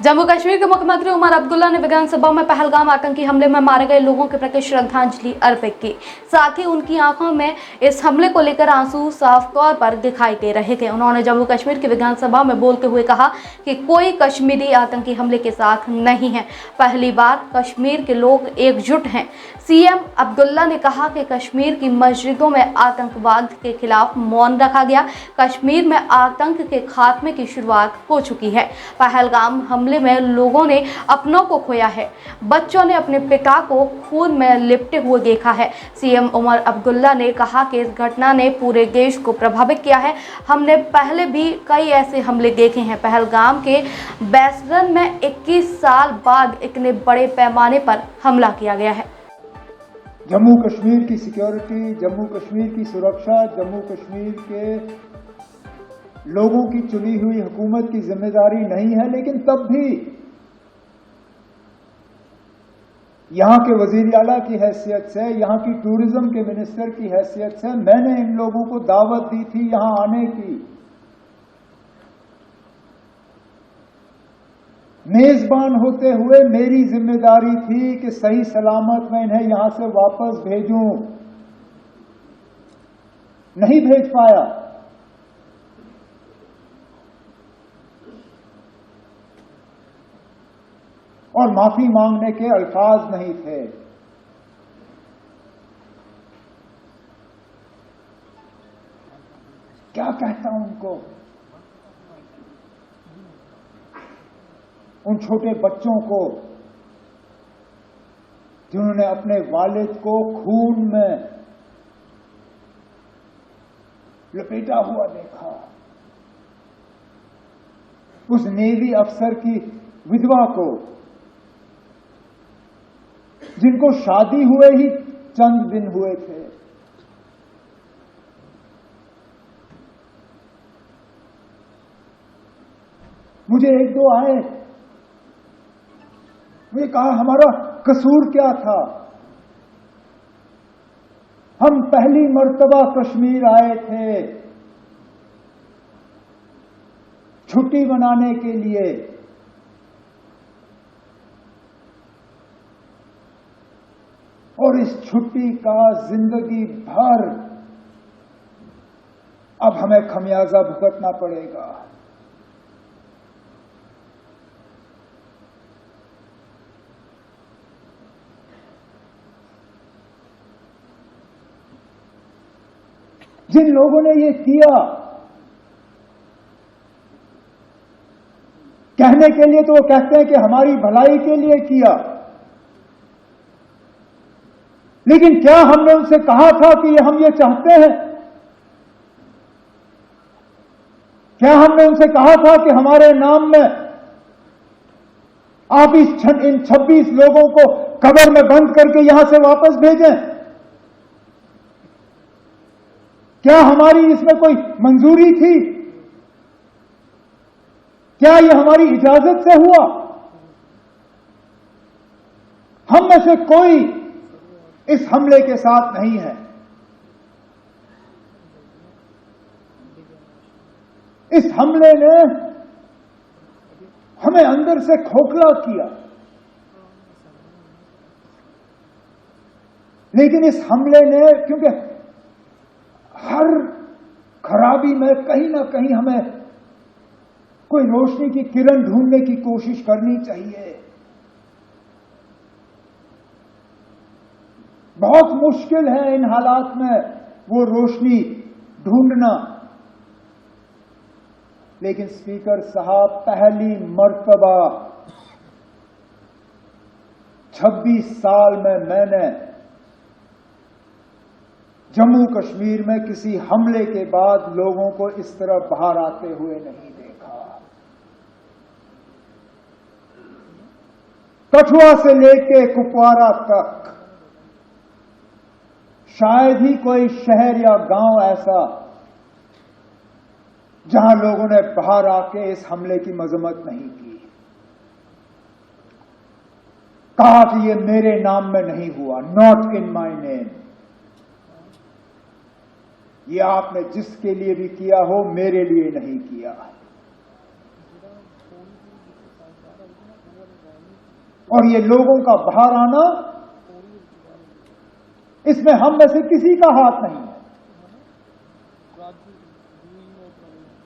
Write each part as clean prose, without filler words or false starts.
जम्मू कश्मीर के मुख्यमंत्री उमर अब्दुल्ला ने विधानसभा में पहलगाम आतंकी हमले में मारे गए लोगों के प्रति श्रद्धांजलि अर्पित की। साथ ही उनकी आंखों में इस हमले को लेकर आंसू साफ तौर पर दिखाई दे रहे थे। उन्होंने जम्मू कश्मीर की विधानसभा में बोलते हुए कहा कि कोई कश्मीरी आतंकी हमले के साथ नहीं है, पहली बार कश्मीर के लोग एकजुट हैं। सीएम अब्दुल्ला ने कहा कि कश्मीर की मस्जिदों में आतंकवाद के खिलाफ मौन रखा गया। कश्मीर में आतंक के खात्मे की शुरुआत हो चुकी है। पहलगाम हमले में लोगों ने अपनों को खोया है, बच्चों ने अपने पिता को खून में लिपटे हुए देखा है। सीएम उमर अब्दुल्ला ने कहा कि इस घटना ने पूरे देश को प्रभावित किया है। हमने पहले भी कई ऐसे हमले देखे हैं। पहलगाम के बैसरन में 21 साल बाद इतने बड़े पैमाने पर हमला किया गया है। जम्मू कश्मीर की सिक्योरिटी, जम्मू कश्मीर की सुरक्षा, जम्मू कश्मीर के लोगों की चुनी हुई हुकूमत की जिम्मेदारी नहीं है, लेकिन तब भी यहां के वजीर आला की हैसियत से, यहां की टूरिज्म के मिनिस्टर की हैसियत से मैंने इन लोगों को दावत दी थी यहां आने की। मेजबान होते हुए मेरी जिम्मेदारी थी कि सही सलामत मैं इन्हें यहां से वापस भेजूं, नहीं भेज पाया। और माफी मांगने के अल्फाज नहीं थे। क्या कहता हूं उनको, उन छोटे बच्चों को जिन्होंने अपने वालिद को खून में लपेटा हुआ देखा, उस नेवी अफसर की विधवा को जिनको शादी हुए ही चंद दिन हुए थे, मुझे एक दो आए, मुझे कहा हमारा कसूर क्या था, हम पहली मर्तबा कश्मीर आए थे छुट्टी मनाने के लिए, और इस छुट्टी का जिंदगी भर अब हमें खमियाजा भुगतना पड़ेगा। जिन लोगों ने ये किया, कहने के लिए तो वो कहते हैं कि हमारी भलाई के लिए किया, लेकिन क्या हमने उनसे कहा था कि हम ये चाहते हैं? क्या हमने उनसे कहा था कि हमारे नाम में आप इन 26 लोगों को कब्र में बंद करके यहां से वापस भेजें? क्या हमारी इसमें कोई मंजूरी थी? क्या ये हमारी इजाजत से हुआ? हम में से कोई इस हमले के साथ नहीं है। इस हमले ने हमें अंदर से खोखला किया, लेकिन इस हमले ने, क्योंकि हर खराबी में कहीं ना कहीं हमें कोई रोशनी की किरण ढूंढने की कोशिश करनी चाहिए। बहुत मुश्किल है इन हालात में वो रोशनी ढूंढना, लेकिन स्पीकर साहब, पहली मर्तबा 26 साल में मैंने जम्मू कश्मीर में किसी हमले के बाद लोगों को इस तरह बाहर आते हुए नहीं देखा। कठुआ से लेके कुपवारा तक शायद ही कोई शहर या गांव ऐसा जहां लोगों ने बाहर आके इस हमले की मजम्मत नहीं की, कहा कि ये मेरे नाम में नहीं हुआ, नॉट इन माय नेम। ये आपने जिसके लिए भी किया हो, मेरे लिए नहीं किया। और ये लोगों का बाहर आना, इसमें हम में से किसी का हाथ नहीं है।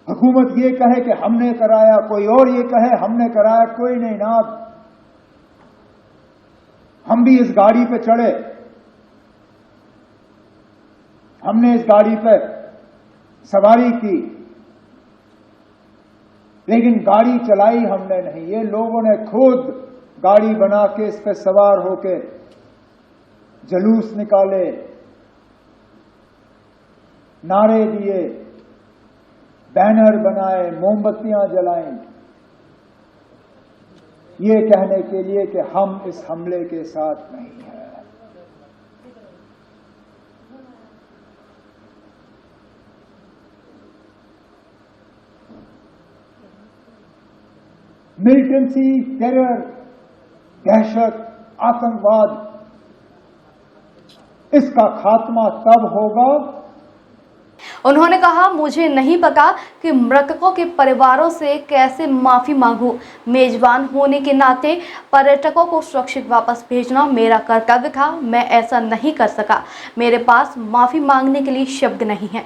हुकूमत ये कहे कि हमने कराया, कोई और ये कहे हमने कराया, कोई नहीं ना। हम भी इस गाड़ी पे चढ़े, हमने इस गाड़ी पे सवारी की, लेकिन गाड़ी चलाई हमने नहीं। ये लोगों ने खुद गाड़ी बना के इस पे सवार होके जुलूस निकाले, नारे दिए, बैनर बनाए, मोमबत्तियां जलाएं, ये कहने के लिए कि हम इस हमले के साथ नहीं हैं। मिलिटेंसी, टेरर, दहशत, आतंकवाद, इसका खात्मा तब होगा। उन्होंने कहा, मुझे नहीं पता कि मृतकों के परिवारों से कैसे माफी मांगूं। मेजबान होने के नाते पर्यटकों को सुरक्षित वापस भेजना मेरा कर्तव्य था। मैं ऐसा नहीं कर सका। मेरे पास माफी मांगने के लिए शब्द नहीं है।